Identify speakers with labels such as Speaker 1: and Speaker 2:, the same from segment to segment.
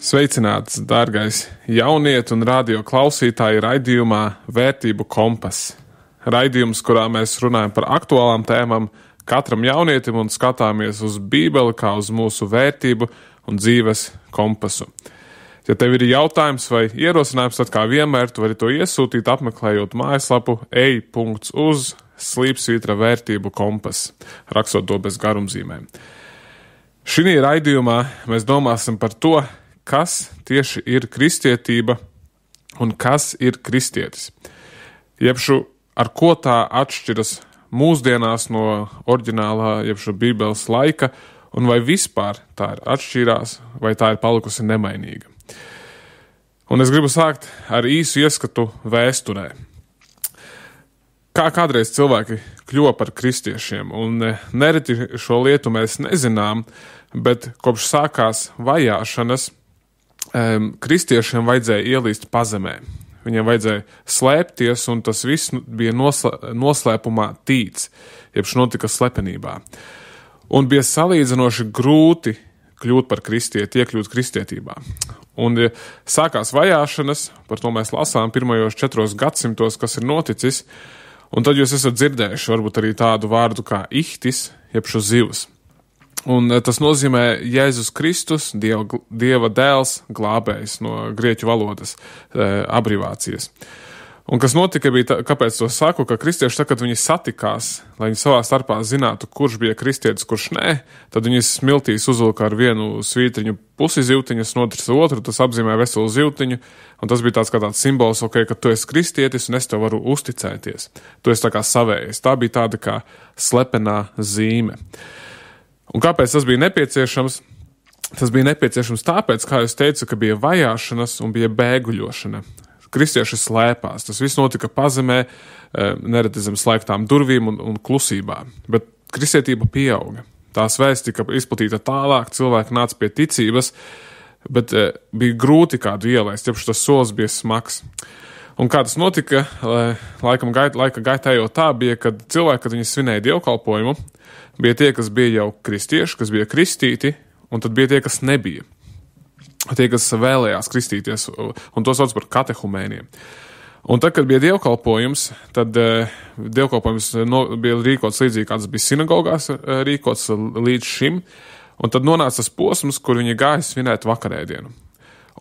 Speaker 1: Sveicināts, dārgais jauniet un radio klausītāji raidījumā Vērtību kompass. Raidījums, kurā mēs runājam par aktuālām tēmām katram jaunietim un skatāmies uz Bībeli kā uz mūsu vērtību un dzīves kompasu. Ja tev ir jautājums vai ierosinājums, tad kā vienmēr tu vari to iesūtīt apmeklējot mājaslapu ej.uz/vērtību kompass, rakstot to bez garumzīmēm. Šī raidījumā mēs domāsim par to, kas tieši ir kristietība un kas ir kristietis. Jebšu, ar ko tā atšķiras mūsdienās no oriģinālā, jebšu Bībeles laika, un vai vispār tā ir atšķirās, vai tā ir palikusi nemainīga. Un es gribu sākt ar īsu ieskatu vēsturē. Kā kādreiz cilvēki kļuva par kristiešiem, un nereti šo lietu mēs nezinām, bet kopš sākās vajāšanas, kristiešiem vajadzēja ielīst pazemē. Viņiem vajadzēja slēpties, un tas viss bija noslēpumā tīts, jebš notika slepenībā. Un bija salīdzinoši grūti kļūt par kristieti, iekļūt kristietībā. Un sākās vajāšanas, par to mēs lasām pirmajos 4 gadsimtos, kas ir noticis, un tad jūs esat dzirdējuši varbūt arī tādu vārdu kā ihtis, jebšu zivs. Un tas nozīmē Jēzus Kristus, Dieva dēls, glābējs no grieķu valodas abrivācijas. Un kas notika bija, kāpēc to saku, ka kristieši, kad viņi satikās, lai viņi savā starpā zinātu, kurš bija kristietis, kurš nē, tad viņi smiltīs uzvilka ar vienu svītriņu pusi zivtiņas, un otru, tas apzīmē veselu zivtiņu, un tas bija tāds kā tāds simbols, ka tu esi kristietis, un es tev varu uzticēties. Tu esi tā kā savējais. Tā bija tāda kā slepenā zīme. Un kāpēc tas bija nepieciešams? Tas bija nepieciešams tāpēc, kā es teicu, ka bija vajāšanas un bija bēguļošana. Kristieši slēpās. Tas viss notika pazemē, nereti zem slēgtām durvīm un klusībā. Bet kristietība pieauga. Tās vēsts tika izplatīta tālāk, cilvēki nāca pie ticības, bet bija grūti kādu ielaist, jebš tas solis bija smags. Un kā tas notika, laika gaitā jau tā bija, kad cilvēki, kad viņi svinēja dievkalpojumu, bija tie, kas bija jau kristieši, kas bija kristīti, un tad bija tie, kas nebija. Tie, kas vēlējās kristīties, un to sauc par katehumēniem. Un tad, kad bija dievkalpojums, tad dievkalpojums bija rīkots līdzīgi, kāds bija sinagogās rīkots līdz šim, un tad nonāca tas posms, kur viņi gāja svinēt vakarēdienu.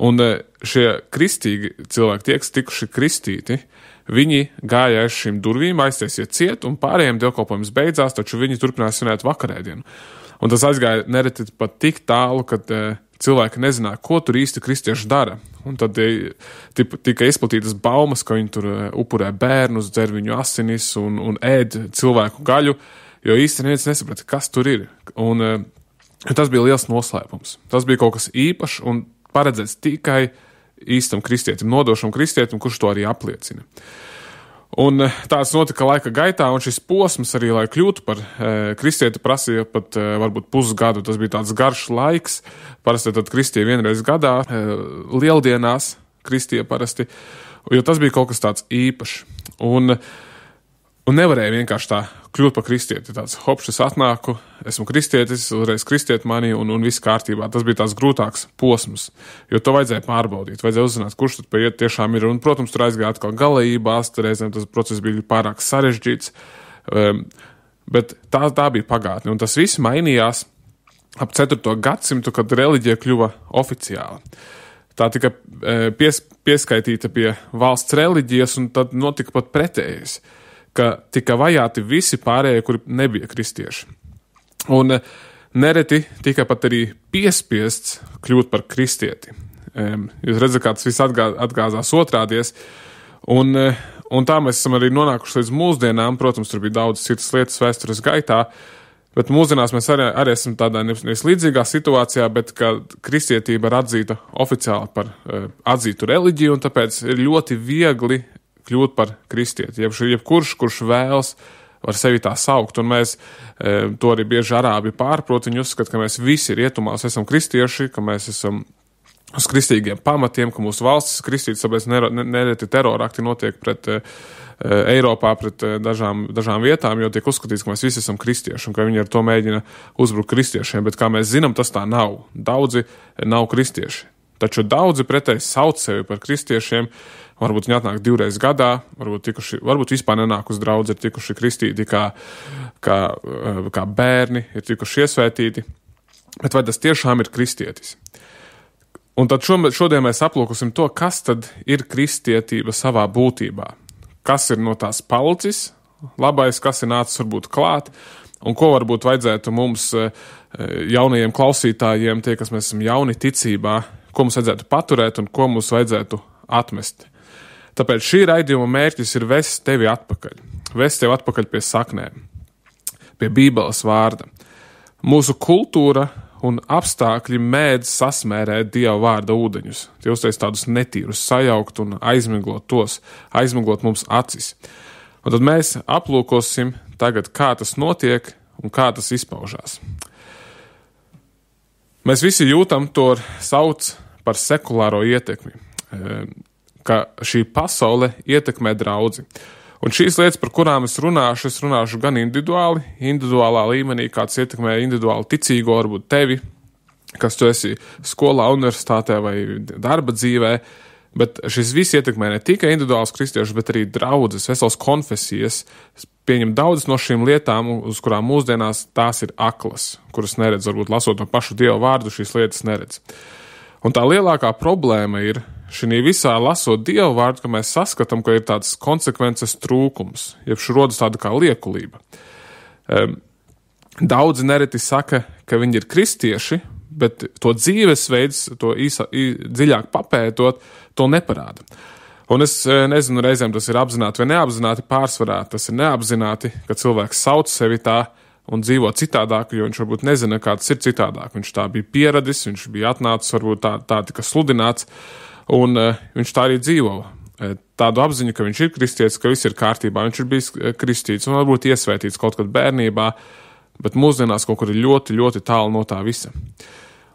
Speaker 1: Un šie kristīgi cilvēki, tie, kas tikuši kristīti, viņi gāja aiz šīm durvīm, aiztaisiet ciet, un pārējiem dievkalpojums beidzās, taču viņi turpināja svinēt vakarēdienu. Un tas aizgāja nereti pat tik tālu, kad cilvēki nezināja, ko tur īsti kristieši dara. Un tad tika izplatītas baumas, ka viņi tur upurē bērnus, dzer viņu asinis un ēd cilvēku gaļu, jo īsti neviens nesaprata, kas tur ir. Un tas bija liels noslēpums. Tas bija kaut kas īpašs un paredzēts tikai īstam kristietim, nodošam kristietim, kurš to arī apliecina. Un tāds notika laika gaitā, un šis posms arī, lai kļūtu par kristieti, prasīja pat varbūt pusgadu. Tas bija tāds garš laiks. Parasti tad kristie vienreiz gadā, lieldienās kristie parasti, jo tas bija kaut kas tāds īpašs. Un nevarēja vienkārši tā kļūt par kristieti. Tāds hops, es atnāku, esmu kristietis, uzreiz kristieti mani un viss kārtībā. Tas bija tāds grūtāks posms, jo to vajadzēja pārbaudīt, vajadzēja uzzināt, kurš tad paiet tiešām ir. Un, protams, tur aizgāja atkal galējībās, reizēm tas process bija pārāk sarežģīts, bet tā bija pagātne. Un tas viss mainījās ap 4. gadsimtu, kad reliģija kļuva oficiāla. Tā tika pieskaitīta pie valsts reliģijas, un tad notika pat pretējais, ka tika vajāti visi pārējie, kuri nebija kristieši. Un nereti tika pat arī piespiests kļūt par kristieti. Jūs redzat, kā tas viss atgāzās otrādies. Un tā mēs esam arī nonākuši līdz mūsdienām. Protams, tur bija daudz citas lietas vēstures gaitā, bet mūsdienās mēs arī esam tādā nevis līdzīgā situācijā, bet ka kristietība ir atzīta oficiāli par atzītu reliģiju, un tāpēc ir ļoti viegli kļūt par kristieti. Jebkurš, kurš vēlas, var sevi tā saukt, un mēs to arī bieži arābi pārprot, viņi uzskata, ka mēs visi rietumās esam kristieši, ka mēs esam uz kristīgiem pamatiem, ka mūsu valsts ir kristītas, tāpēc nereti terorakti notiek pret Eiropā, pret dažām vietām, jo tiek uzskatīts, ka mēs visi esam kristieši, un ka viņi ar to mēģina uzbrukt kristiešiem, bet kā mēs zinām, tas tā nav. Daudzi nav kristieši. taču daudzi pretēji sauc sevi par kristiešiem. Varbūt viņi atnāk 2 reizes gadā, varbūt vispār nenāk uz draudzi, ir tikuši kristīti kā bērni, ir tikuši iesvētīti. Bet vai tas tiešām ir kristietis? Un tad šodien mēs aplūkosim to, kas tad ir kristietība savā būtībā. Kas ir no tās palicis, labais, kas ir nācis varbūt klāt, un ko varbūt vajadzētu mums jaunajiem klausītājiem, tie, kas mēs esam jauni ticībā, ko mums vajadzētu paturēt un ko mums vajadzētu atmest. Tāpēc šī raidījuma mērķis ir vest tevi atpakaļ. Vest tevi atpakaļ pie saknēm, pie Bībeles vārda. Mūsu kultūra un apstākļi mēdz sasmērēt Dieva vārda ūdeņus. Tie uztais tādus netīrus, sajaukt un aizmiglot mums acis. Un tad mēs aplūkosim tagad, kā tas notiek un kā tas izpaužās. Mēs visi jūtam to sauc par sekulāro ietekmi, ka šī pasaule ietekmē draudzi. Un šīs lietas, par kurām es runāšu gan individuālā līmenī, kāds ietekmē individuāli ticīgo, varbūt tevi, kas tu esi skolā, universitātē vai darba dzīvē, bet šis viss ietekmē ne tikai individuāls kristiešus, bet arī draudzes, veselas konfesijas, pieņem daudzas no šīm lietām, uz kurām mūsdienās tās ir aklas, kuras neredz, varbūt lasot no pašu Dieva vārdu, šīs lietas neredz. Un tā lielākā problēma ir šī visā lasot Dieva vārdu, ka mēs saskatām, ka ir tāds konsekvences trūkums, jeb rodas tāda kā liekulība. Daudzi nereti saka, ka viņi ir kristieši, bet to dzīvesveids, to dziļāk papētot, to neparāda. Un es nezinu, reizēm tas ir apzināti vai neapzināti, pārsvarā tas ir neapzināti, ka cilvēks sauc sevi tā un dzīvo citādāk, jo viņš varbūt nezina, kā tas ir citādāk. Viņš tā bija pieradis, viņš bija atnācis, varbūt tā tika sludināts, un viņš tā arī dzīvo. Tādu apziņu, ka viņš ir kristietis, ka viss ir kārtībā, viņš ir bijis kristīts un varbūt iesvētīts kaut kad bērnībā, bet mūsdienās kaut kur ir ļoti, ļoti tālu no tā visa.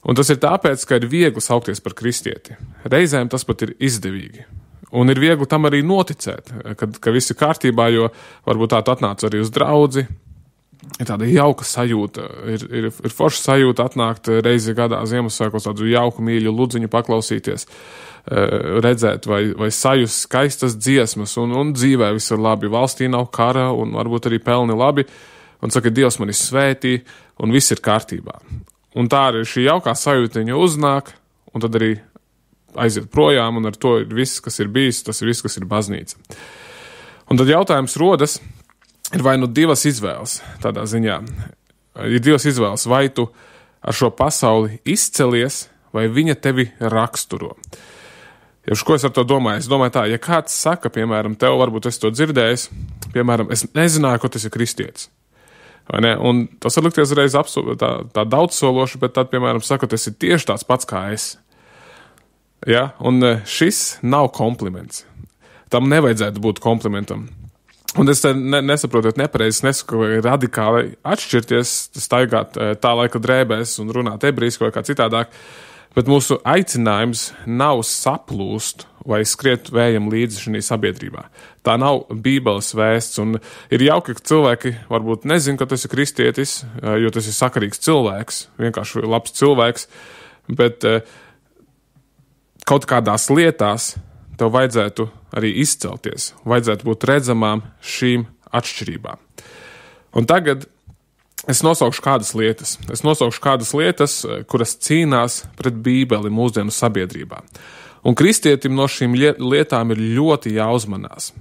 Speaker 1: Un tas ir tāpēc, ka ir viegli saukties par kristieti. Reizēm tas pat ir izdevīgi. Un ir viegli tam arī noticēt, ka viss ir kārtībā, jo varbūt tā tu atnāc arī uz draudzi. Ir tāda jauka sajūta, ir forša sajūta atnākt reizi gadā Ziemassvētkos tādu jauku mīļu ludziņu paklausīties, redzēt vai sajust skaistas dziesmas, un dzīvē viss ir labi, valstī nav kara, un varbūt arī pelni labi, un saka, Dievs mani svētī, un viss ir kārtībā. Un tā arī šī jaukā sajūta viņa uznāk, un tad arī aiziet projām, un ar to ir viss, kas ir bijis, tas ir viss, kas ir baznīca. Un tad jautājums rodas, ir vai nu divas izvēles tādā ziņā. Ir divas izvēles, vai tu ar šo pasauli izcelies, vai viņa tevi raksturo. Ja ko es ar to domāju? Es domāju tā, ja kāds saka, piemēram, tev varbūt esi to dzirdējis, piemēram, es nezināju, ko tas ir kristietis. Vai ne? Un tas var likties reiz tā daudzsološi, bet tad, piemēram, saka, tas ir tieši tāds pats kā es. Ja? Un šis nav kompliments. Tam nevajadzētu būt komplimentam. Un es nesaprotu, nepareizi, nesaku, vai radikāli atšķirties, staigāt tā laika drēbēs un runāt ebrejski vai kā citādāk, bet mūsu aicinājums nav saplūst vai skriet vējam līdzi šī sabiedrībā. Tā nav Bībeles vēsts, un ir jauki, ka cilvēki varbūt nezin, ka tas ir kristietis, jo tas ir sakarīgs cilvēks, vienkārši labs cilvēks, bet kaut kādās lietās tev vajadzētu arī izcelties, vajadzētu būt redzamām šīm atšķirībām. Un tagad es nosaukšu kādas lietas. Es nosaukšu kādas lietas, kuras cīnās pret Bībeli mūsdienu sabiedrībā. Un kristietim no šīm lietām ir ļoti jāuzmanās.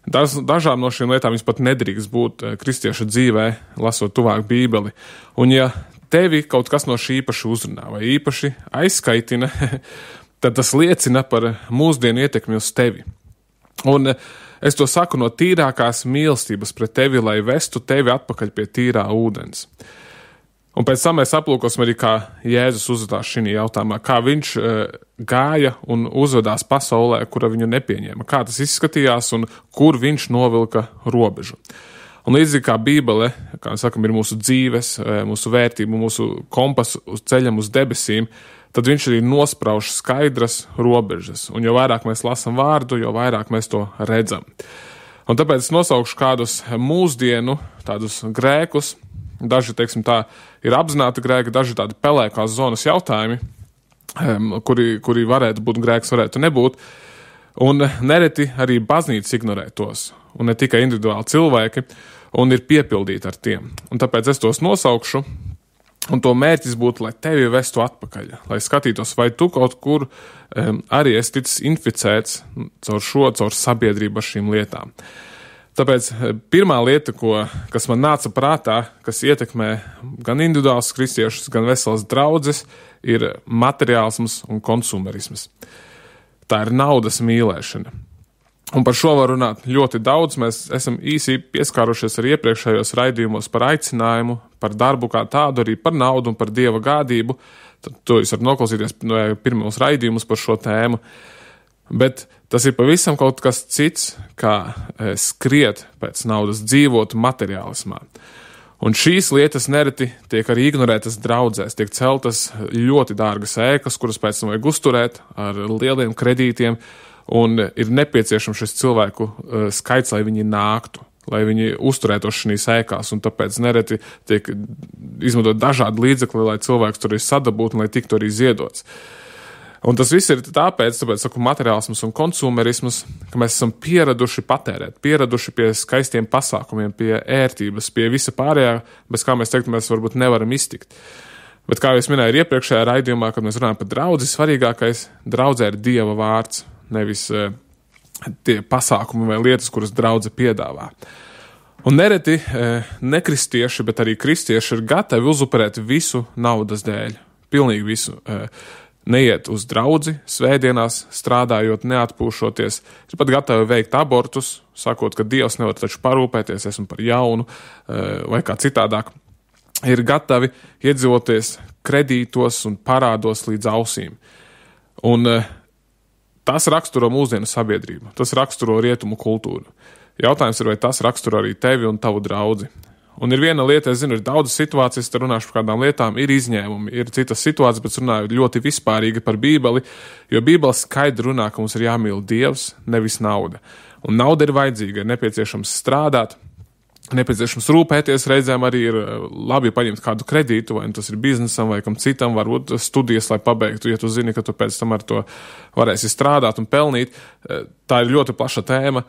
Speaker 1: Dažām no šīm lietām pat nedrīkst būt kristieša dzīvē, lasot tuvāk Bībeli. Un ja tevi kaut kas no šī īpaši uzrunā vai īpaši aizskaitina, tad tas liecina par mūsdienu ietekmi uz tevi. Un es to saku no tīrākās mīlestības pret tevi, lai vestu tevi atpakaļ pie tīrā ūdens. Un pēc tam mēs aplūkosim arī, kā Jēzus uzvedās šī jautājumā, kā viņš gāja un uzvedās pasaulē, kura viņu nepieņēma, kā tas izskatījās un kur viņš novilka robežu. Un līdzīgi kā Bībele, kā sakam, ir mūsu dzīves, mūsu vērtību, mūsu kompas uz ceļam uz debesīm, tad viņš arī nosprauž skaidras robežas. Un jo vairāk mēs lasam vārdu, jo vairāk mēs to redzam. Un tāpēc es nosaukšu kādus mūsdienu, tādus grēkus, daži, teiksim tā, ir apzināti grēki, daži tādi pelēkās zonas jautājumi, kuri varētu būt grēks, varētu nebūt. Un nereti arī baznīca ignorē tos, un ne tikai individuāli cilvēki, un ir piepildīti ar tiem. Un tāpēc es tos nosaukšu, un to mērķis būtu, lai tevi vestu atpakaļ, lai skatītos, vai tu kaut kur arī esi ticis inficēts caur sabiedrību ar šīm lietām. Tāpēc pirmā lieta, kas man nāca prātā, kas ietekmē gan individuālus kristiešus, gan veselas draudzes, ir materiālisms un konsumerisms. Tā ir naudas mīlēšana. Un par šo var runāt ļoti daudz. Mēs esam īsi pieskārušies arī iepriekšējos raidījumos par aicinājumu, par darbu kā tādu, arī par naudu un par Dieva gādību. Tad to jūs varat noklausīties pirmos raidījumus par šo tēmu. Bet tas ir pavisam kaut kas cits, kā skriet pēc naudas, dzīvot materiālismā. Un šīs lietas nereti tiek arī ignorētas draudzēs, tiek celtas ļoti dārgas ēkas, kuras pēc tam vajag uzturēt ar lieliem kredītiem, un ir nepieciešams šis cilvēku skaits, lai viņi nāktu, lai viņi uzturētos šīs ēkās, un tāpēc nereti tiek izmantot dažādi līdzekļi, lai cilvēks tur ir sadabūtu un lai tiktu arī ziedots. Un tas viss ir tāpēc saku, materiālisms un konsumerisms, ka mēs esam pieraduši patērēt, pieraduši pie skaistiem pasākumiem, pie ērtības, pie visa pārējā, bez kā mēs teiktu, mēs varbūt nevaram iztikt. Bet kā jau es minēju iepriekšējā raidījumā, kad mēs runājam par draudzi, svarīgākais draudzē ir Dieva vārds, nevis tie pasākumi vai lietas, kuras draudze piedāvā. Un nereti nekristieši, bet arī kristieši ir gatavi uzupurēt visu naudas dēļ, pilnīgi visu. Neiet uz draudzi svētdienās, strādājot, neatpūšoties. Ir pat gatavi veikt abortus, sakot, ka Dievs nevar taču parūpēties, esmu par jaunu vai kā citādāk. Ir gatavi iedzīvoties kredītos un parādos līdz ausīm. Un tas raksturo mūsdienu sabiedrību, tas raksturo rietumu kultūru. Jautājums ir, vai tas raksturo arī tevi un tavu draudzi. Un ir viena lieta, es zinu, ir daudzas situācijas, te runāšu par kādām lietām, ir izņēmumi, ir citas situācijas, bet runāju ļoti vispārīgi par Bībeli, jo Bībele skaidri runā, ka mums ir jāmīl Dievs, nevis nauda. Un nauda ir vajadzīga, ir nepieciešams strādāt, nepieciešams rūpēties, reizēm arī ir labi paņemt kādu kredītu, vai tas ir biznesam vai kam citam, varbūt studijas, lai pabeigtu, ja tu zini, ka tu pēc tam ar to varēsi strādāt un pelnīt. Tā ir ļoti plaša tēma.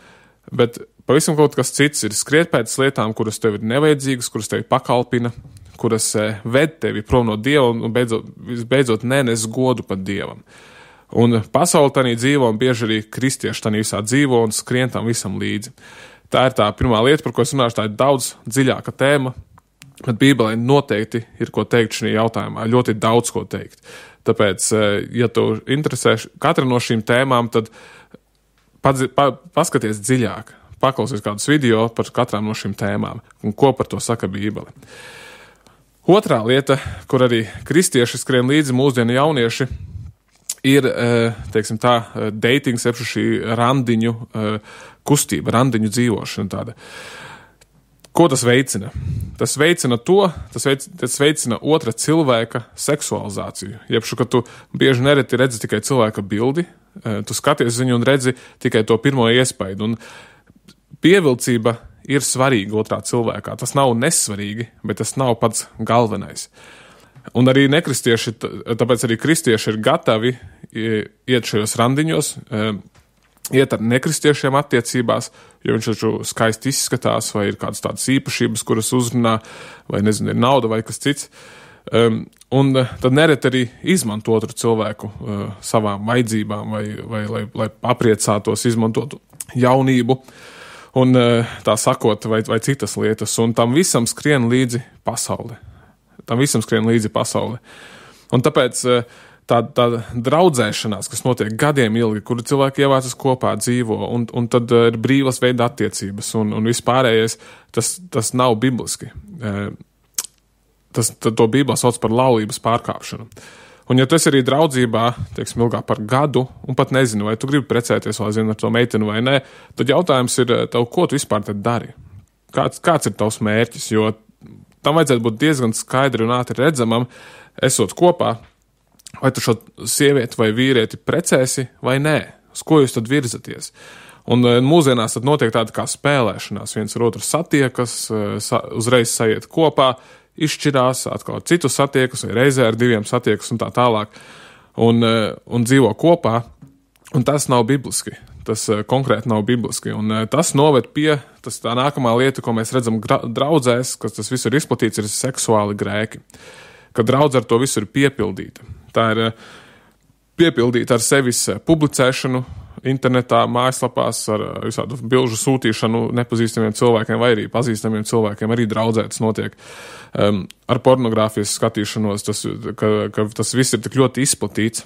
Speaker 1: Bet pavisam kaut kas cits ir skriet pēc lietām, kuras tev ir nevajadzīgas, kuras tevi pakalpina, kuras ved tevi prom no Dieva un beidzot nenes godu pat Dievam. Un pasauli tanī dzīvo, un bieži arī kristieši tanī visā dzīvo un skrien tam visam līdzi. Tā ir tā pirmā lieta, par ko es runāšu, tā ir daudz dziļāka tēma, bet Bībelē noteikti ir ko teikt šajā jautājumā, ļoti daudz ko teikt. Tāpēc, ja tu interesē katra no šīm tēmām, tad paskaties dziļāk, paklausies kādus video par katrām no šīm tēmām un ko par to saka Bībele. Otrā lieta, kur arī kristieši skrien līdzi mūsdienu jaunieši, ir, teiksim tā, datings, šī randiņu kustība, randiņu dzīvošana tāda. Ko tas veicina? Tas veicina tas veicina otra cilvēka seksualizāciju. Jebšu, ka tu bieži nereti redzi tikai cilvēka bildi, tu skaties viņu un redzi tikai to pirmo iespaidu. Un pievilcība ir svarīga otrā cilvēkā. Tas nav nesvarīgi, bet tas nav pats galvenais. Un arī nekristieši, tāpēc arī kristieši ir gatavi iet šajos randiņos, iet ar nekristiešiem attiecībās, jo viņš taču skaisti izskatās, vai ir kādas tādas īpašības, kuras uzrunā, vai nezinu, ir nauda vai kas cits. Un tad nereti arī izmanto otru cilvēku savām vajadzībām, vai lai apriecātos, izmantotu jaunību, un tā sakot, vai citas lietas. Un tam visam skrien līdzi pasaule. Un tāpēc tā draudzēšanās, kas notiek gadiem ilgi, kur cilvēki ievācas kopā, dzīvo, un tad ir brīvas veida attiecības, un vispārējais, tas nav bibliski. To Bībelē sauc par laulības pārkāpšanu. Un ja tu esi arī draudzībā, teiksim, ilgāk par gadu, un pat nezinu, vai tu gribi precēties, vai zini ar to meiteni vai nē, tad jautājums ir tev, ko tu vispār tad dari? Kāds ir tavs mērķis? Jo tam vajadzētu būt diezgan skaidri un ātri redzamam, esot kopā, vai tu šo sievieti vai vīrieti precēsi vai nē, uz ko jūs tad virzaties. Un mūsdienās tad notiek tāda kā spēlēšanās, viens ar otru satiekas, uzreiz sajiet kopā, izšķirās, atkal citu satiekas, vai reizē ar diviem satiekas un tā tālāk. un dzīvo kopā, un tas nav bibliski. Tas konkrēti nav bibliski, un tas noved pie, tā nākamā lieta, ko mēs redzam draudzēs, kas tas viss ir izplatīts, ir seksuāli grēki. Kad draudze ar to visu ir piepildīta. Tā ir piepildīta ar sevis publicēšanu internetā, mājaslapās, ar visādu bilžu sūtīšanu nepazīstamiem cilvēkiem vai arī pazīstamiem cilvēkiem, arī draudzētas notiek ar pornogrāfijas skatīšanos, ka tas viss ir tik ļoti izplatīts,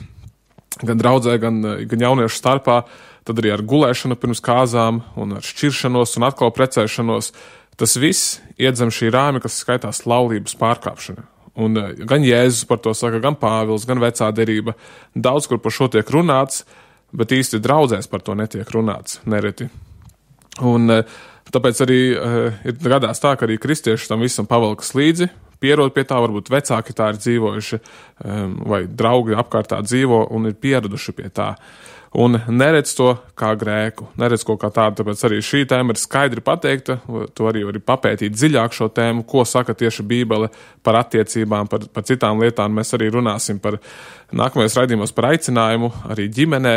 Speaker 1: gan draudzē, gan jauniešu starpā, tad arī ar gulēšanu pirms kāzām un ar šķiršanos un atkal precēšanos. Tas viss iedzem šī rāmi, kas skaitās laulības pārkāpšana. Un gan Jēzus par to saka, gan Pāvils, gan vecā derība. Daudz, kur par šo tiek runāts, bet īsti draudzēs par to netiek runāts, nereti. Un tāpēc arī ir gadās tā, ka arī kristieši tam visam pavalkas līdzi, pierod pie tā, varbūt vecāki tā ir dzīvojuši, vai draugi apkārtā dzīvo un ir pieraduši pie tā. Un neredz to kā grēku, neredz ko kā tādu, tāpēc arī šī tēma ir skaidri pateikta, to arī var papētīt dziļāk šo tēmu, ko saka tieši Bībele par attiecībām, par citām lietām. Mēs arī runāsim par nākamajos raidījumos par aicinājumu arī ģimenē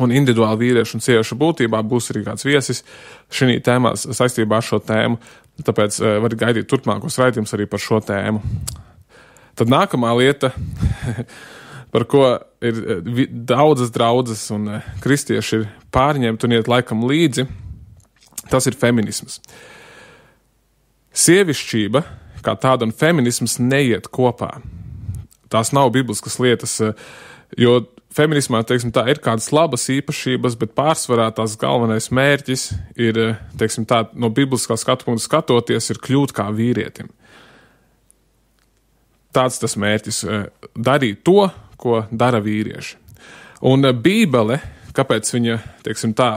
Speaker 1: un individuāli vīriešu un sieviešu būtībā. Būs arī kāds viesis šī tēmā saistībā ar šo tēmu, tāpēc var gaidīt turpmākos raidījumus arī par šo tēmu. Tad nākamā lieta, par ko ir daudzas draudzes un kristieši ir pārņemti un iet laikam līdzi, tas ir feminisms. Sievišķība kā tāda un feminisms neiet kopā. Tās nav bibliskas lietas, jo feminismā, teiksim tā, ir kādas labas īpašības, bet pārsvarā tās galvenais mērķis ir, teiksim tā, no bibliskā skatu punkta skatoties, ir kļūt kā vīrietim. Tāds tas mērķis – darīt to, ko dara vīrieši. Un Bībele, kāpēc viņa, teiksim tā,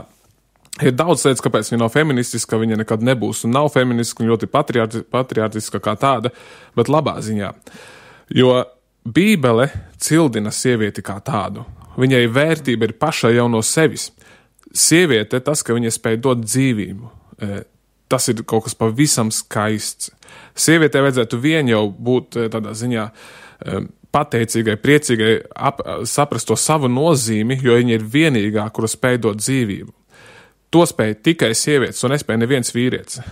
Speaker 1: ir daudz lietas, kāpēc viņa nav feministiska, viņa nekad nebūs un nav feministiska un ļoti patriartiska kā tāda, bet labā ziņā. Jo Bībele cildina sievieti kā tādu. Viņai vērtība ir pašai jau no sevis. Sieviete, tas, ka viņa spēj dot dzīvību, tas ir kaut kas pavisam skaists. Sievietē vajadzētu vien jau būt tādā ziņā pateicīgai, priecīgai, saprast to savu nozīmi, jo viņa ir vienīgā, kura spēj dot dzīvību. To spēj tikai sievietes, un nespēj neviens vīrietis.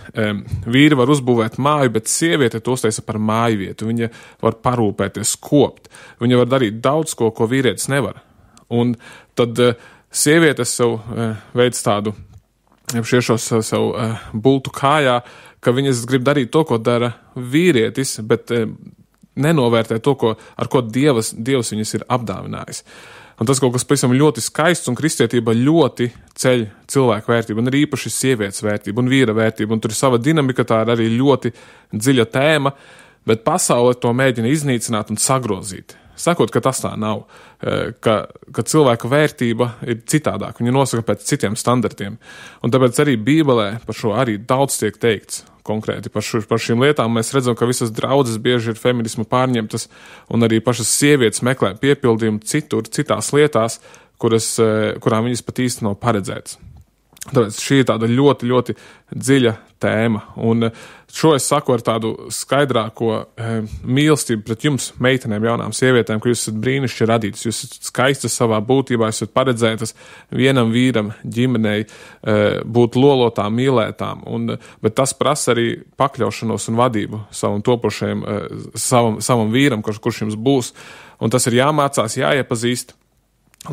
Speaker 1: Vīri var uzbūvēt māju, bet sieviete to uztaisa par māju vietu. Viņa var parūpēties, kopt. Viņa var darīt daudz ko vīrietis nevar. Un tad sievietes sev veids tādu šiešos savu bultu kājā, ka viņas grib darīt to, ko dara vīrietis, bet nenovērtē to, ar ko Dievs viņas ir apdāvinājis. Un tas kaut kas pavisam ļoti skaists, un kristietība ļoti ceļ cilvēku vērtību, un ir īpaši sievietes vērtība un vīra vērtība, un tur ir sava dinamika, tā ir arī ļoti dziļa tēma, bet pasaule to mēģina iznīcināt un sagrozīt. Sakot, ka tas tā nav, ka cilvēka vērtība ir citādāk, viņa nosaka pēc citiem standartiem. Un tāpēc arī Bībelē par šo arī daudz tiek teikts konkrēti par šīm lietām. Mēs redzam, ka visas draudzes bieži ir feminismu pārņemtas, un arī pašas sievietes meklē piepildījumu citās lietās, kurām viņas pat īsti nav paredzētas. Tāpēc šī ir tāda ļoti, ļoti dziļa tēma, un šo es saku ar tādu skaidrāko mīlestību pret jums, meitenēm, jaunām sievietēm, ka jūs esat brīnišķīgi radītas, jūs esat skaistas savā būtībā, esat paredzētas vienam vīram, ģimenei, būt lolotām, mīlētām, bet tas prasa arī pakļaušanos un vadību savam topošajam, savam vīram, kurš jums būs, un tas ir jāmācās, jāiepazīst,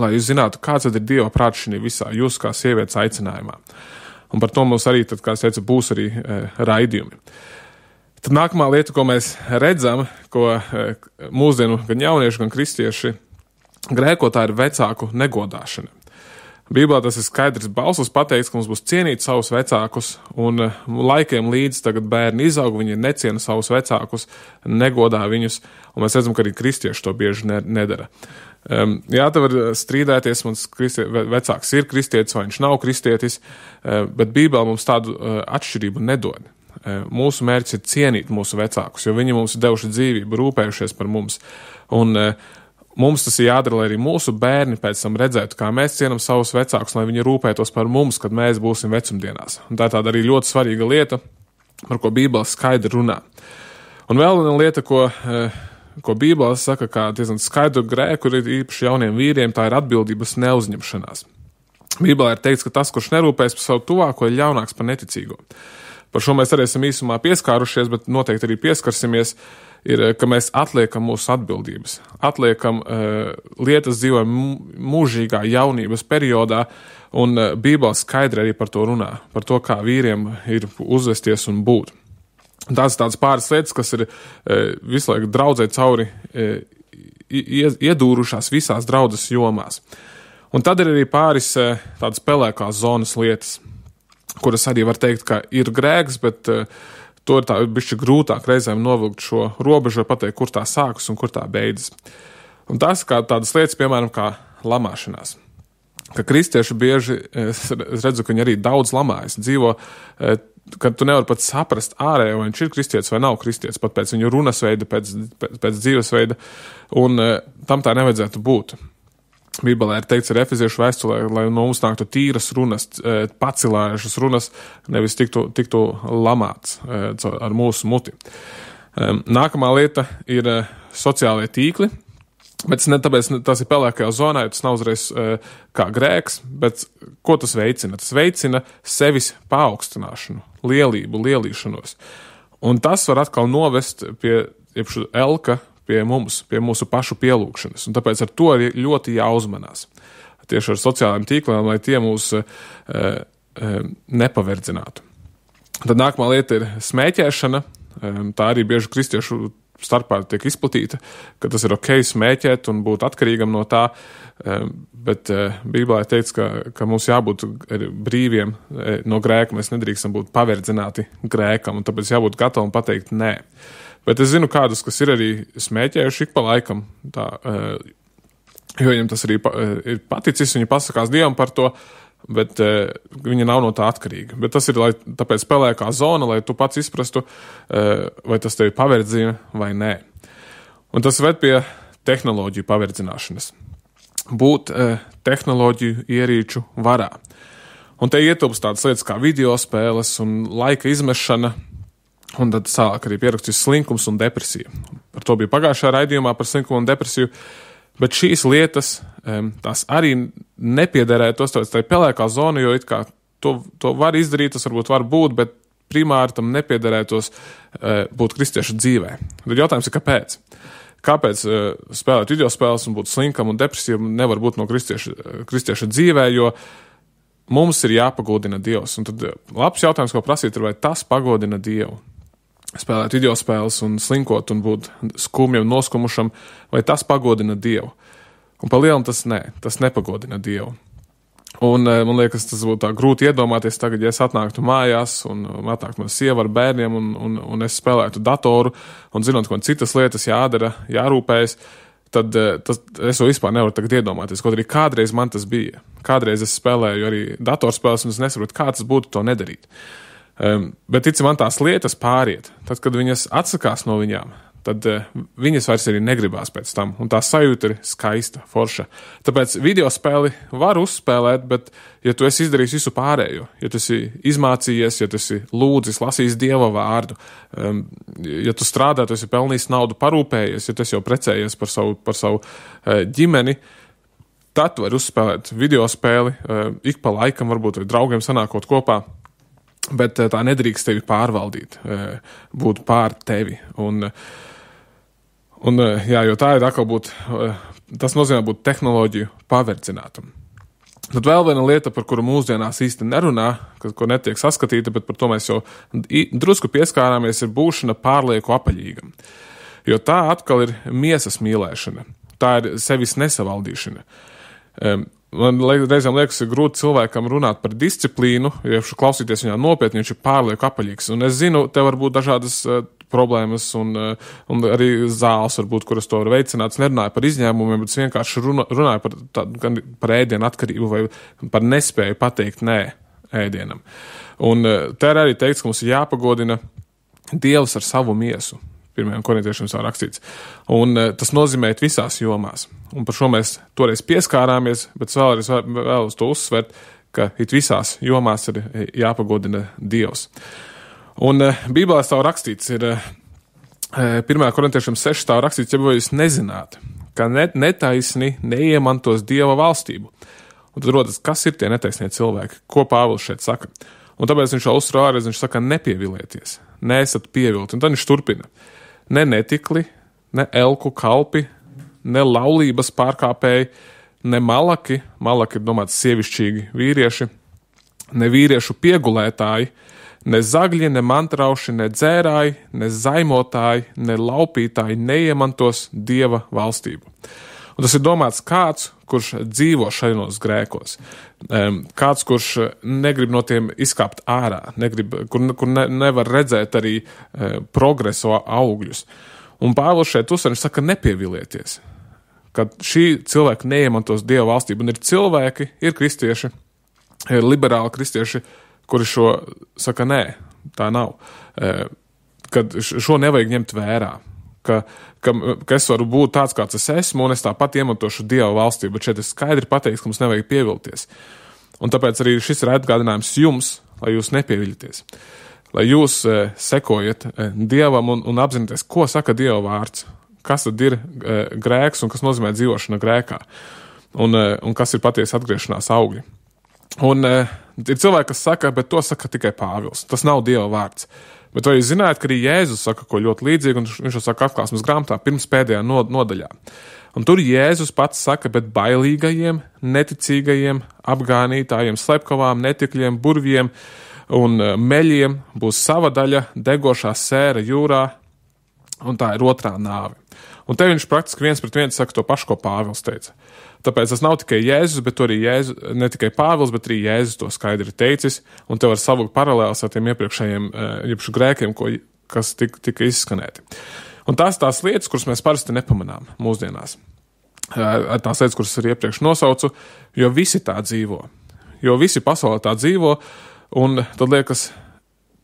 Speaker 1: lai jūs zinātu, kāds tad ir Dieva prāts šī visā jūs kā sievietes aicinājumā. Un par to mums arī, tad, kā es teicu, būs arī raidījumi. Tad nākamā lieta, ko mēs redzam, ko mūsdienu gan jaunieši, gan kristieši grēko, tā ir vecāku negodāšana. Bībelē tas ir skaidrs balsos pateikts, ka mums būs cienīt savus vecākus, un laikiem līdz tagad bērni izaug, viņi neciena savus vecākus, negodā viņus, un mēs redzam, ka arī kristieši to bieži nedara. Jā, te var strīdēties, mans vecāks ir kristietis vai viņš nav kristietis, bet Bībele mums tādu atšķirību nedod. Mūsu mērķis ir cienīt mūsu vecākus, jo viņi mums ir devuši dzīvību, rūpējušies par mums, un mums tas ir jādara, lai arī mūsu bērni pēc tam redzētu, kā mēs cienam savus vecākus, lai viņi rūpētos par mums, kad mēs būsim vecumdienās. Un tā ir tāda arī ļoti svarīga lieta, par ko Bībele skaidri runā. Un vēl viena lieta, ko ko Bībelē saka, kā diezgan skaidru grēku, ir īpaši jauniem vīriem, tā ir atbildības neuzņemšanās. Bībelē ir teikts, ka tas, kurš nerūpēs par savu tuvāko, ir ļaunāks par neticīgo. Par šo mēs arī esam īsumā pieskārušies, bet noteikti arī pieskarsimies, ir, ka mēs atliekam mūsu atbildības. Atliekam lietas dzīvojam mūžīgā jaunības periodā, un Bībele skaidri arī par to runā, par to, kā vīriem ir uzvesties un būt. Tādas pāris lietas, kas ir visu laiku draudzē cauri iedūrušās visās draudzes jomās. Un tad ir arī pāris tādas pelēkās zonas lietas, kuras arī var teikt, ka ir grēks, bet to ir tā bišķi grūtāk reizēm novilkt šo robežu vai pateikt, kur tā sākas un kur tā beidzas. Un tās kā tādas lietas, piemēram, kā lamāšanās. Ka kristieši bieži, es redzu, ka viņi arī daudz lamājas, dzīvo, kad tu nevari pat saprast ārējo, vai viņš ir kristietis vai nav kristietis, pat pēc viņu runas veida, pēc dzīvesveida, un tam tā nevajadzētu būt. Bībelē ir teikts ar Efeziešu vēstulē, lai no mums nāktu tīras runas, pacilājušas runas, nevis tiktu lamāts ar mūsu muti. Nākamā lieta ir sociālie tīkli, bet tāpēc tas ir pelēkajā zonā, jo tas nav uzreiz kā grēks, bet ko tas veicina? Tas veicina sevis paaugstināšanu, lielību, lielīšanos. Un tas var atkal novest pie elka, pie mums, pie mūsu pašu pielūgšanas. Un tāpēc ar to ir ļoti jāuzmanās. Tieši ar sociālajiem tīkliem, lai tie mūs nepaverdzinātu. Tad nākamā lieta ir smēķēšana. Tā arī bieži kristiešu starpā tiek izplatīta, ka tas ir ok smēķēt un būt atkarīgam no tā, bet Bībelē teikts, ka mums jābūt brīviem no grēka, mēs nedrīkstam būt paverdzināti grēkam, un tāpēc jābūt gatavam pateikt nē. Bet es zinu kādus, kas ir arī smēķējuši ik pa laikam, jo viņam tas arī ir paticis, viņi pasakās Dievam par to, bet viņi nav no tā atkarīgi. Bet tas ir tāpēc pelēkā zona, lai tu pats izprastu, vai tas tevi paverdzina vai nē. Un tas ved pie tehnoloģiju paverdzināšanas. Būt tehnoloģiju ierīču varā. Un te ietilpst tādas lietas kā video spēles un laika izmešana, un tad sāk arī pierakstīt slinkums un depresija. Par to bija pagājušā raidījumā par slinkumu un depresiju, bet šīs lietas, tās arī nepiederētos, tā ir pelēkā zona, jo it kā to var izdarīt, tas varbūt var būt, bet primāri tam nepiederētos būt kristiešu dzīvē. Tad jautājums ir, kāpēc? Kāpēc spēlēt video spēles un būt slinkam un depresijam nevar būt no kristieša dzīvē, jo mums ir jāpagodina Dievs. Un tad labs jautājums, ko prasīt, ir, vai tas pagodina Dievu. Spēlēt video spēles un slinkot un būt skumjam, noskumušam, vai tas pagodina Dievu. Un pa lielam tas nepagodina Dievu. Un man liekas, tas būtu tā grūti iedomāties tagad, ja es atnāktu mājās un atnāktu man sieva ar bērniem un es spēlētu datoru un zinot, ko citas lietas jādara, jārūpējas, tad es to vispār nevaru tagad iedomāties. Kaut arī kādreiz man tas bija. Kādreiz es spēlēju arī datorspēles un es nesaprotu, kā tas būtu to nedarīt. Bet tici man tās lietas pāriet. Tad, kad viņas atsakās no viņām, tad viņas vairs arī negribās pēc tam. Un tā sajūta ir skaista, forša. Tāpēc video spēli var uzspēlēt, bet ja tu esi izdarījis visu pārējo, ja tu esi izmācījies, ja tu esi lūdzis, lasījis Dieva vārdu, ja tu strādā, tu esi pelnījis naudu, parūpējies, ja tu esi jau precējies par savu ģimeni, tad tu vari uzspēlēt video spēli, ik pa laikam varbūt vai draugiem sanākot kopā, bet tā nedrīkst tevi pārvaldīt, būt pār tevi. Un jā, jo tā ir atkal tas nozīmē būt tehnoloģiju paverdzinātam. Tad vēl viena lieta, par kuru mūsdienās īsti nerunā, ko netiek saskatīta, bet par to mēs jau drusku pieskārāmies, ir būšana pārlieku apaļīgam. Jo tā atkal ir miesas mīlēšana. Tā ir sevis nesavaldīšana. Man reizēm liekas, ir grūti cilvēkam runāt par disciplīnu, ja klausīties viņā nopietni, viņš ir pārlieku apaļīgs. Un es zinu, te var būt dažādas problēmas un arī zāles, varbūt, kuras to var veicināt. Es nerunāju par izņēmumiem, bet es vienkārši runāju par ēdienu atkarību vai par nespēju pateikt nē ēdienam. Un te ir arī teikts, ka mums ir jāpagodina Dievs ar savu miesu. 1. korintiešiem tā rakstīts. Un tas nozīmē visās jomās. Un par šo mēs toreiz pieskārāmies, bet vēlos to uzsvert, ka visās jomās ir jāpagodina Dievs. Un Bībelē tā rakstīts ir 1. korintiešiem 6 stāv rakstīts, ja jūs nezināt, ka netaisni neiemantos Dieva valstību. Un tad rodas, kas ir tie netaisnie cilvēki, ko Pāvils šeit saka. Un tāpēc viņš jau uzsver ārreiz, viņš saka, nepievilieties, neesat pievilti. Un tad viņš turpina, ne netikli, ne elku kalpi, ne laulības pārkāpēji, ne malaki ir domāts sievišķīgi vīrieši, ne vīriešu piegulētāji, ne zagļi, ne mantrauši, ne dzērāji, ne zaimotāji, ne laupītāji neiemantos Dieva valstību. Un tas ir domāts kāds, kurš dzīvo šajos grēkos. Kāds, kurš negrib no tiem izkāpt ārā, kur nevar redzēt arī progresu augļus. Un Pāvils šeit uzsver, viņš saka, nepievilieties, ka šī cilvēka neiemantos Dieva valstību. Un ir cilvēki, ir kristieši, ir liberāli kristieši, kuri šo saka, nē, tā nav. Kad šo nevajag ņemt vērā. Ka es varu būt tāds, kāds es esmu, un es tāpat iemantošu Dieva valstību, bet šeit ir skaidri pateikts, ka mums nevajag pievilties. Un tāpēc arī šis ir atgādinājums jums, lai jūs nepieviļaties. Lai jūs sekojat Dievam un apzināties, ko saka Dieva vārds, kas tad ir grēks un kas nozīmē dzīvošana grēkā, un kas ir patiesi atgriešanās augļi. Un ir cilvēki, kas saka, bet to saka tikai Pāvils. Tas nav Dieva vārds. Bet vai jūs zināt, ka arī Jēzus saka ko ļoti līdzīgu, un viņš to saka Atklāsmes grāmatā pirms pēdējā nodaļā. Un tur Jēzus pats saka, bet bailīgajiem, neticīgajiem, apgānītājiem, slepkavām, netikļiem, burviem un meļiem būs sava daļa degošā sēra jūrā, un tā ir otrā nāve. Un te viņš praktiski viens pret viens saka to pašu, ko Pāvils teica. Tāpēc tas nav tikai Jēzus, bet arī ne tikai Pāvils, bet arī Jēzus to skaidri teicis, un te var savukt paralēlis ar tiem iepriekšējiem grēkiem, kas tika izskanēti. Un tās lietas, kuras mēs parasti nepamanām mūsdienās, tās lietas, kuras arī iepriekš nosaucu, jo visi tā dzīvo. Jo visi pasaulē tā dzīvo, un tad liekas,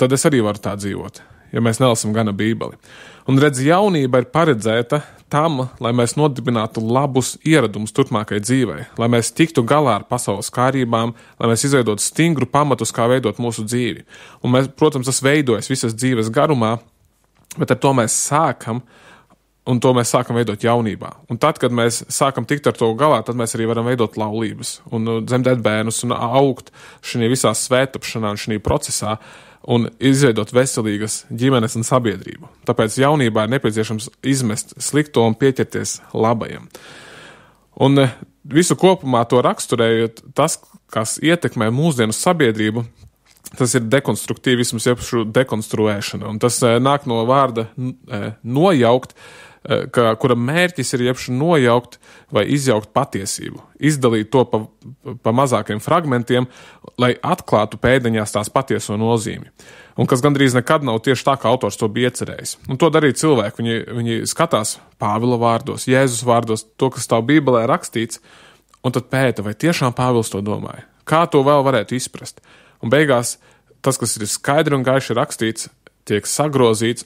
Speaker 1: tad es arī varu tā dzīvot, ja mēs nelasam gana Bībeli. Un redz, jaunība ir paredzēta tam, lai mēs nodibinātu labus ieradumus turpmākai dzīvei, lai mēs tiktu galā ar pasaules kārībām, lai mēs izveidotu stingru pamatus, kā veidot mūsu dzīvi. Un mēs, protams, tas veidojas visas dzīves garumā, bet ar to mēs sākam, un to mēs sākam veidot jaunībā. Un tad, kad mēs sākam tikt ar to galā, tad mēs arī varam veidot laulības un dzemdēt bērnus un augt šī visā svētapšanā un šī procesā, un izveidot veselīgas ģimenes un sabiedrību. Tāpēc jaunībā ir nepieciešams izmest slikto un pieķerties labajam. Un visu kopumā to raksturējot, tas, kas ietekmē mūsdienu sabiedrību, tas ir dekonstruktīvisms, jeb dekonstruēšana. Un tas nāk no vārda nojaukt, kura mērķis ir jebšu nojaukt vai izjaukt patiesību, izdalīt to pa mazākiem fragmentiem, lai atklātu pēdiņās tās patieso nozīmi. Un kas gandrīz nekad nav tieši tā, kā autors to bija iecerējis. Un to darīja cilvēki. Viņi skatās Pāvila vārdos, Jēzus vārdos, to, kas stāv Bībelē rakstīts, un tad pēta, vai tiešām Pāvils to domāja. Kā to vēl varētu izprast? Un beigās tas, kas ir skaidri un gaiši rakstīts, tiek sagrozīts,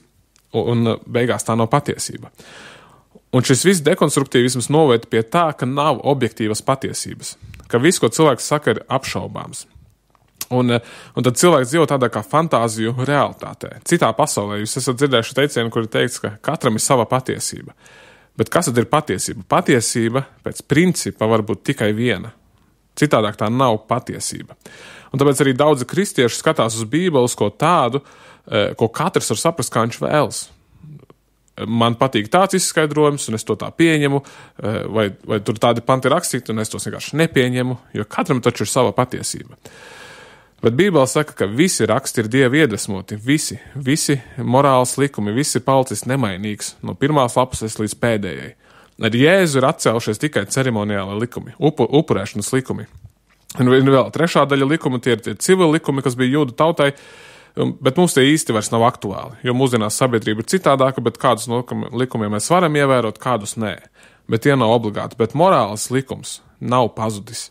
Speaker 1: un beigās tā nav patiesība. Un šis viss dekonstruktīvisms noved pie tā, ka nav objektīvas patiesības, ka viss, ko cilvēks saka, ir apšaubāms. Un tad cilvēks dzīvo tādā kā fantāziju realitātē. Citā pasaulē jūs esat dzirdējuši teicienu, kur ir teikts, ka katram ir sava patiesība. Bet kas tad ir patiesība? Patiesība pēc principa var būt tikai viena. Citādāk tā nav patiesība. Un tāpēc arī daudzi kristieši skatās uz Bībeles ko tādu, ko katrs var saprast, kā viņš vēlas. Man patīk tāds izskaidrojums, un es to tā pieņemu, vai tur tādi panti rakstīti, un es tos vienkārši nepieņemu, jo katram taču ir sava patiesība. Bet Bībele saka, ka visi raksti ir Dieva iedvesmoti, visi morāls likumi, visi ir palicis nemainīgs, no pirmās lapuses līdz pēdējai. Ar Jēzu ir atcēlušies tikai ceremoniāli likumi, upurēšanas likumi. Un vēl trešā daļa likumi, tie ir tie civili likumi, kas bija jūdu tautai, bet mums tie īsti vairs nav aktuāli, jo mūsdienās sabiedrība ir citādāka, bet kādus likumiem mēs varam ievērot, kādus nē. Bet tie nav obligāti, bet morāls likums nav pazudis.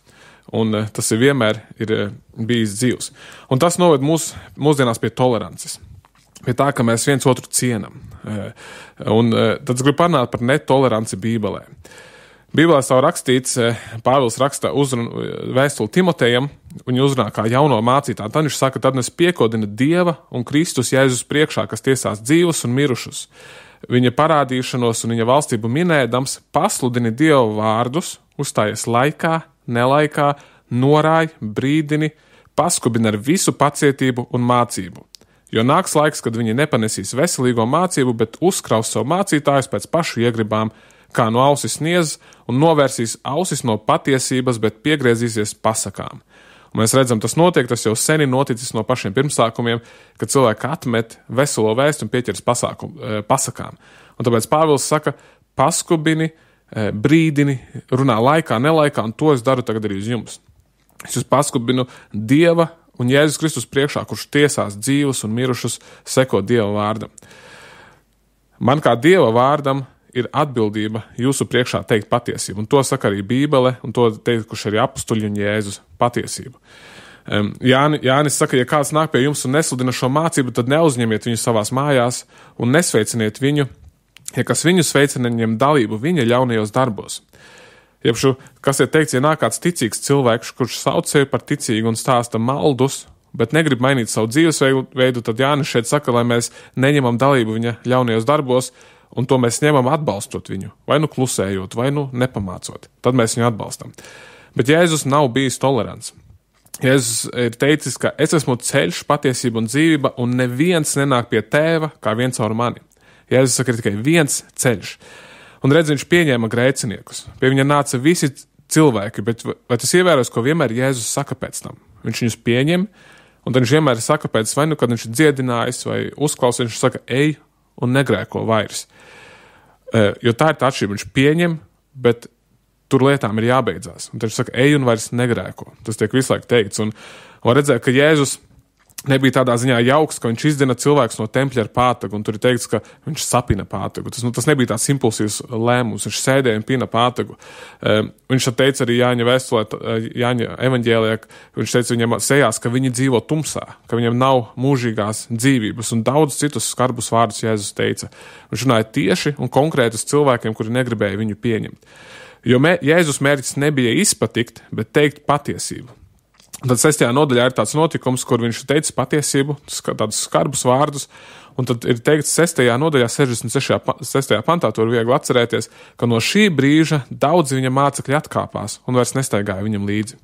Speaker 1: Un tas vienmēr ir bijis dzīvs. Un tas noved mūsdienās pie tolerances. Pie tā, ka mēs viens otru cienam. Un tad es gribu parunāt par netoleranci Bībelē. Bībelē savu rakstīts, Pāvils raksta vēstuli Timotejam, un uzrunā kā jauno mācītāju. Tad viņš saka, tad es piekodinu Dieva un Kristus Jēzus priekšā, kas tiesās dzīvus un mirušus. viņa parādīšanos un viņa valstību minēdams, pasludini Dieva vārdus, uzstājies laikā, nelaikā, norāj, brīdini, paskubini ar visu pacietību un mācību. Jo nāks laiks, kad viņi nepanesīs veselīgo mācību, bet uzkraus savu mācītājus pēc pašu iegribām, kā no ausis sniedzas, un novērsīs ausis no patiesības, bet piegriezīsies pasakām. Un mēs redzam, tas notiek, tas jau sen ir noticis no pašiem pirmsākumiem, kad cilvēki atmet veselo vēstu un pieķers pasakām. Un tāpēc Pāvils saka, paskubini, brīdini, runā laikā, nelaikā, un to es daru tagad arī uz jums. Es jūs paskubinu Dieva un Jēzus Kristus priekšā, kurš tiesās dzīvus un mirušus, seko Dieva vārdam. Man kā Dieva vārdam ir atbildība jūsu priekšā teikt patiesību, un to saka arī Bībele, un to teikuši arī apustuļi un Jēzus patiesību. Jānis saka, ja kāds nāk pie jums un nesludina šo mācību, tad neuzņemiet viņu savās mājās un nesveiciniet viņu, ja kas viņu sveicina, ņem dalību viņa ļaunajos darbos. Jebšu, kas ir teikts, ja nāk kāds ticīgs cilvēks, kurš sauc sevi par ticīgu un stāsta maldus, bet negrib mainīt savu dzīvesveidu, tad Jānis šeit saka, lai mēs neņemam dalību viņa ļaunajos darbos, un to mēs ņemam atbalstot viņu, vai nu klusējot, vai nu nepamācot. Tad mēs viņu atbalstam. Bet Jēzus nav bijis tolerants. Jēzus ir teicis, ka es esmu ceļš, patiesība un dzīvība, un neviens nenāk pie tēva, kā viens caur mani. Jēzus saka, ir tikai viens ceļš. Un redz, viņš pieņēma grēciniekus. Pie viņa nāca visi cilvēki, bet vai tas ievēros, ko vienmēr Jēzus saka pēc tam? Viņš viņus pieņem, un tad viņš vienmēr saka pēc vai nu, kad viņš ir dziedinājis vai uzklausījis, viņš saka, ej un negrēko vairs. Jo tā ir tā atšķirība, viņš pieņem, bet tur lietām ir jābeidzās. Un tad viņš saka, ej un vairs negrēko. Tas tiek visu laiku teikts. Un redzēt, ka Jēzus nebija tādā ziņā jauks, ka viņš izdina cilvēks no tempļa ar pātagu, un tur ir teikts, ka viņš sapina pātagu. Tas nebija tāds impulsīvs lēmums, viņš sēdēja un pina pātagu. Viņš teica arī Jāņa vēstulē, Jāņa evaņģēlijā, viņš teica viņam sejās, ka viņi dzīvo tumsā, ka viņiem nav mūžīgās dzīvības, un daudz citus skarbus vārdus Jēzus teica. Viņš runāja tieši un konkrēti uz cilvēkiem, kuri negribēja viņu pieņemt. Jo Jēzus mērķis nebija izpatikt, bet teikt patiesību. Tad 6. nodaļā ir tāds notikums, kur viņš teica patiesību, tādus skarbus vārdus, un tad ir teikts 6. nodaļā, 66. pantā, to ir viegli atcerēties, ka no šī brīža daudzi viņa mācekļi atkāpās un vairs nestaigāja viņam līdzi.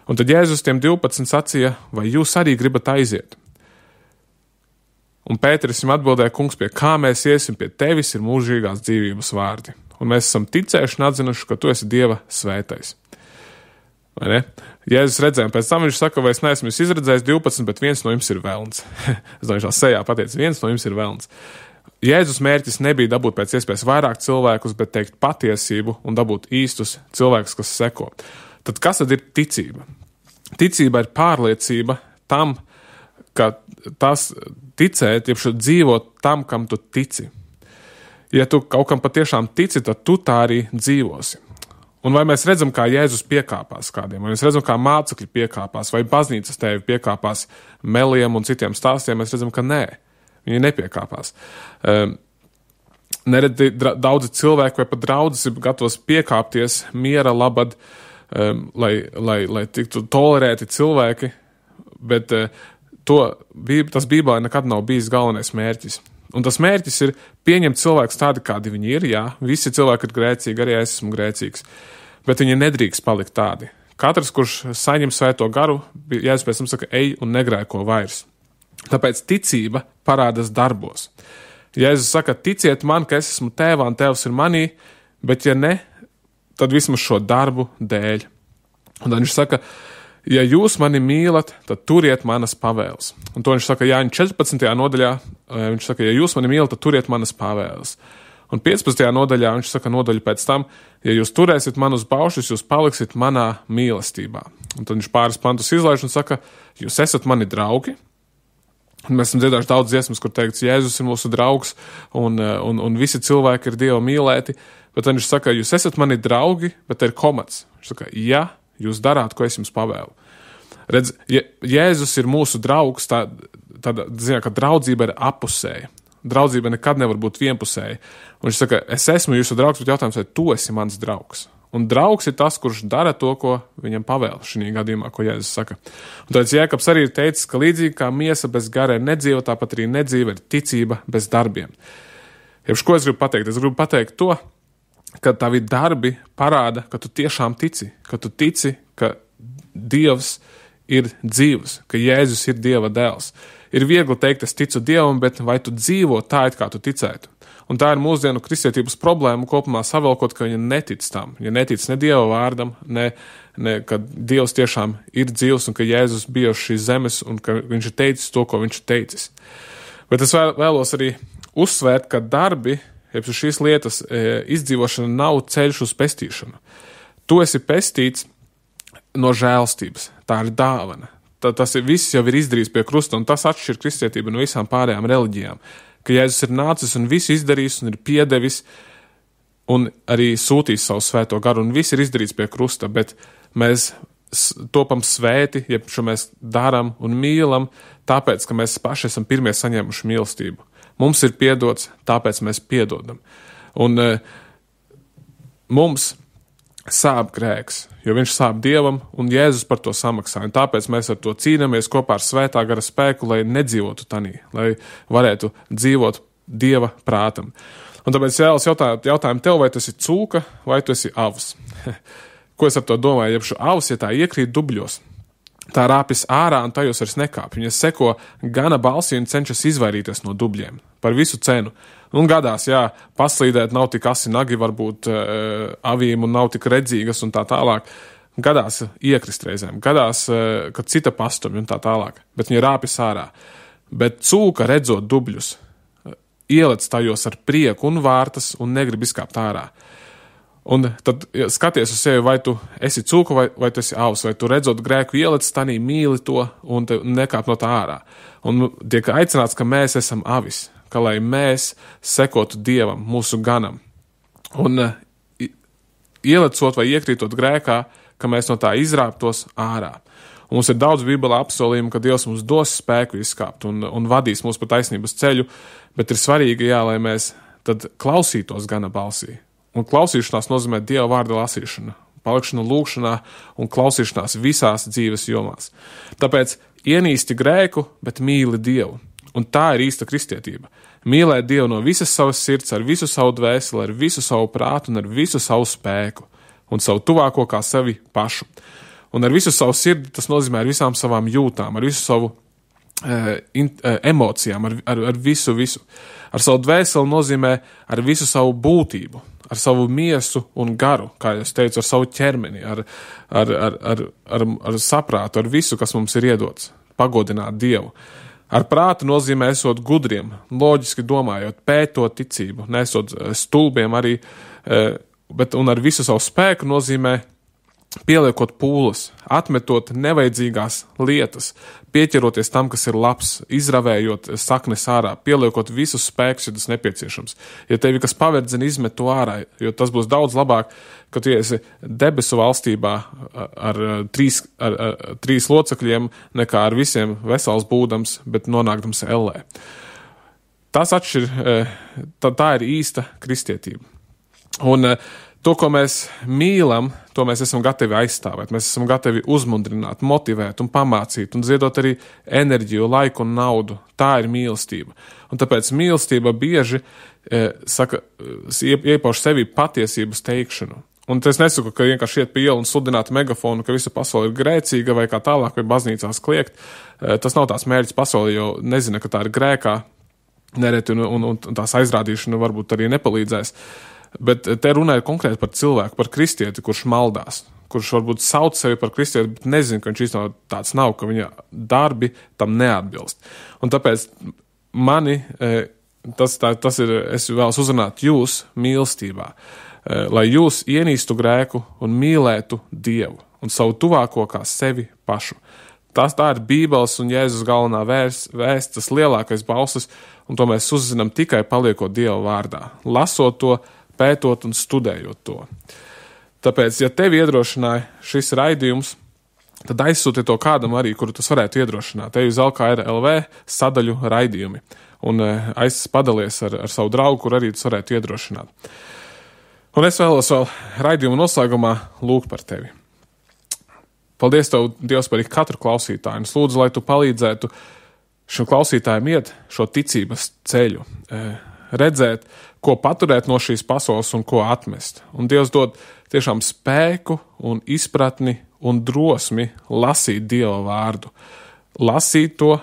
Speaker 1: Un tad Jēzus tiem 12 sacīja, vai jūs arī gribat aiziet? Un Pēteris viņam atbildēja, kungs, pie kā mēs iesim, pie tevis ir mūžīgās dzīvības vārdi. Un mēs esam ticējuši un atzinuši, ka tu esi Dieva svētais. Vai ne? Jēzus redzējām, pēc tam viņš saka, vai es neesmu jūs izredzējis 12, bet viens no jums ir velns. Es domāju, sejā pateicu, viens no jums ir velns. Jēzus mērķis nebija dabūt pēc iespējas vairāk cilvēkus, bet teikt patiesību un dabūt īstus cilvēkus, kas seko. Tad kas tad ir ticība? Ticība ir pārliecība tam, ka tas ticēt, jeb dzīvot tam, kam tu tici. Ja tu kaut kam patiešām tici, tad tu tā arī dzīvosi. Un vai mēs redzam, kā Jēzus piekāpās kādiem, vai mēs redzam, kā mācekļi piekāpās, vai baznīcas tēvi piekāpās meliem un citiem stāstiem, mēs redzam, ka nē, viņi nepiekāpās. Nereti daudzi cilvēki vai pat draudzes ir gatavs piekāpties miera labad, lai tiktu tolerēti cilvēki, bet tas Bībelē nekad nav bijis galvenais mērķis. Un tas mērķis ir pieņemt cilvēkus tādi, kādi viņi ir, jā, visi cilvēki ir grēcīgi, arī es esmu grēcīgs, bet viņi nedrīkst palikt tādi. Katrs, kurš saņem svēto garu, Jēzus pēc tam saka, ej un negrēko vairs. Tāpēc ticība parādās darbos. Jēzus saka, ticiet man, ka es esmu tēvā un tēvs ir manī, bet ja ne, tad vismaz šo darbu dēļ. Un tad viņš saka, ja jūs mani mīlat, tad turiet manas pavēles. Un to viņš saka Jāņa 14. nodaļā, viņš saka, ja jūs mani mīlat, tad turiet manas pavēles. Un 15. nodaļā viņš saka nodaļu pēc tam, ja jūs turēsiet manus baušļus, jūs paliksiet manā mīlestībā. Un tad viņš pāris pantus izlaiž un saka, jūs esat mani draugi. Un mēs esam dziedājuši daudz dziesmas, kur teikts, Jēzus ir mūsu draugs un visi cilvēki ir Dieva mīlēti. Bet viņš saka, jūs esat mani draugi, bet ir komats. Viņš saka, ja jūs darāt, ko es jums pavēlu. Redz, Jēzus ir mūsu draugs, tāda ziņā, ka draudzība ir apusēja. Draudzība nekad nevar būt vienpusēja. Un viņš saka, es esmu jūsu draugs, bet jautājums, vai tu esi mans draugs? Un draugs ir tas, kurš dara to, ko viņam pavēl šī gadījumā, ko Jēzus saka. Un tāpēc Jēkabs arī ir teicis, ka līdzīgi kā miesa bez gara ir nedzīva, tāpat arī nedzīva ir ticība bez darbiem. Ko es gribu pateikt? Es gribu pateikt to, ka tavi darbi parāda, ka tu tiešām tici, ka Dievs ir dzīvs, ka Jēzus ir Dieva dēls. Ir viegli teikt, es ticu Dievam, bet vai tu dzīvo tā, it kā tu ticētu? Un tā ir mūsdienu kristietības problēma kopumā savelkot, ka viņa netic tam. Viņa netic ne Dieva vārdam, ne ka Dievs tiešām ir dzīvs un ka Jēzus bija uz šīs zemes un ka viņš ir teicis to, ko viņš ir teicis. Bet es vēlos arī uzsvērt, ka darbi, jeb šīs lietas izdzīvošana nav ceļš uz pestīšanu. Tu esi pestīts no žēlstības. Tā ir dāvana. Tas viss jau ir izdarīts pie krusta, un tas atšķir kristietību no visām pārējām reliģijām. Ka Jēzus ir nācis un visu izdarījis un ir piedevis un arī sūtījis savu svēto garu, un viss ir izdarīts pie krusta, bet mēs topam svēti, jeb šo mēs daram un mīlam, tāpēc, ka mēs paši esam pirmie saņēmuši mīlestību. Mums ir piedots, tāpēc mēs piedodam. Un mums sāp grēks, jo viņš sāp Dievam, un Jēzus par to samaksā. Un tāpēc mēs ar to cīnāmies kopā ar svētā gara spēku, lai nedzīvotu tanī, lai varētu dzīvot Dieva prātam. Un tāpēc vēlos jautājumu tev, vai tu esi cūka, vai tu esi avs. Ko es ar to domāju? Ja avs, ja tā iekrīt dubļos, tā rāpjas ārā un tajos vairs nekāp. Viņa seko gana balsī un cenšas izvairīties no dubļiem par visu cenu. Un gadās, paslīdēt nav tik asi nagi varbūt avīm un nav tik redzīgas un tā tālāk. Gadās iekrist reizēm, gadās, kad cita pastumj un tā tālāk. Bet viņa rāpjas ārā. Bet cūka redzot dubļus, ielec tajos ar prieku un vārtas un negrib izkāpt ārā. Un tad skaties uz sevi, vai tu esi cūka vai tu esi avs, vai tu redzot grēku ielec tanī, mīli to un nekāp no tā ārā. Un tiek aicināts, ka mēs esam avis, ka lai mēs sekotu Dievam, mūsu ganam. Un ielecot vai iekrītot grēkā, ka mēs no tā izrāptos ārā. Un mums ir daudz Bībelē apsolījumu, ka Dievs mums dos spēku izkāpt un vadīs mūs pa taisnības ceļu, bet ir svarīgi, lai mēs tad klausītos gana balsī. Un klausīšanās nozīmē Dieva vārda lasīšana, palikšana lūkšanā un klausīšanās visās dzīves jomās. Tāpēc ienīsti grēku, bet mīli Dievu. Un tā ir īsta kristietība. Mīlēt Dievu no visas savas sirds, ar visu savu dvēseli, ar visu savu prātu un ar visu savu spēku. Un savu tuvāko kā sevi pašu. Un ar visu savu sirdi tas nozīmē ar visām savām jūtām, ar visu savu emocijām, ar visu. Ar savu dvēseli nozīmē ar visu savu būtību, ar savu miesu un garu, kā es teicu, ar savu ķermeni, ar saprātu, ar visu, kas mums ir iedots, pagodināt Dievu. Ar prātu nozīmē esot gudriem, loģiski domājot, pētot ticību, nesot stulbiem arī, bet un ar visu savu spēku nozīmē pieliekot pūles, atmetot nevajadzīgās lietas, pieķeroties tam, kas ir labs, izravējot saknes ārā, pieliekot visus spēkus, ja tas nepieciešams. Ja tevi kas paverdzina, izmet to ārā, jo tas būs daudz labāk, ka tu esi debesu valstībā ar trīs locekļiem, nekā ar visiem vesels būdams, bet nonākdams ellē. Tas atšķir, tā ir īsta kristietība. Un to, ko mēs mīlam, to mēs esam gatavi aizstāvēt. Mēs esam gatavi uzmundrināt, motivēt un pamācīt un ziedot arī enerģiju, laiku un naudu. Tā ir mīlestība. Un tāpēc mīlestība bieži iepauž sevi patiesības teikšanu. Un es nesaku, ka vienkārši iet pie ielu un sludināt megafonu, ka visa pasaule ir grēcīga vai kā tālāk, vai baznīcās kliegt. Tas nav tās mērķis pasaulē, jo nezina, ka tā ir grēkā nereti un tās aizrādīšana varbūt arī nepalīdzēs. Bet te runā ir konkrēti par cilvēku, par kristieti, kurš maldās, kurš varbūt sauc sevi par kristieti, bet nezina, ka viņš īstenībā tāds nav, ka viņa darbi tam neatbilst. Un tāpēc tas ir, es vēlos uzrunāt jūs mīlestībā, lai jūs ienīstu grēku un mīlētu Dievu un savu tuvāko kā sevi pašu. Tā ir Bībeles un Jēzus galvenā vēsts, tas lielākais balsis, un to mēs uzzinām tikai paliekot Dieva vārdā, lasot to, pētot un studējot to. Tāpēc, ja tevi iedrošināja šis raidījums, tad aizsūti to kādam arī, kuru tas varētu iedrošināt. Te uz LKR LV sadaļu raidījumi. Un padalies ar savu draugu, kur arī tas varētu iedrošināt. Un es vēlos vēl raidījumu noslēgumā lūgt par tevi. Paldies tev, Dievs, par katru klausītāju. Un es lūdzu, lai tu palīdzētu šim klausītājiem iet šo ticības ceļu, redzēt, ko paturēt no šīs pasaules un ko atmest. Un Dievs dod tiešām spēku un izpratni un drosmi lasīt Dieva vārdu. Lasīt to,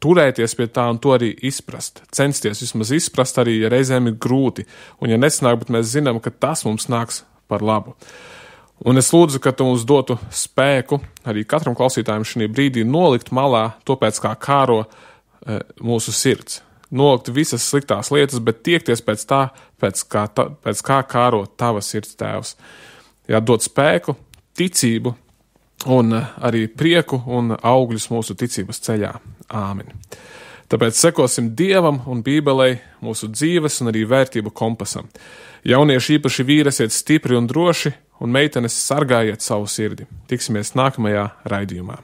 Speaker 1: turēties pie tā un to arī izprast. Censties vismaz izprast arī, ja reizēm ir grūti. Un ja nesanāk, bet mēs zinām, ka tas mums nāks par labu. Un es lūdzu, ka tu mums dotu spēku arī katram klausītājam šī brīdī nolikt malā to, pēc kā kāro mūsu sirds. Nolikt visas sliktās lietas, bet tiekties pēc tā, pēc kā kāro tava sirds, Tēvs. Jā, dod spēku, ticību un arī prieku un augļus mūsu ticības ceļā. Āmen. Tāpēc sekosim Dievam un Bībelei mūsu dzīves un arī vērtību kompasam. Jaunieši īpaši vīri esiet stipri un droši, un meitenes sargājiet savu sirdi. Tiksimies nākamajā raidījumā.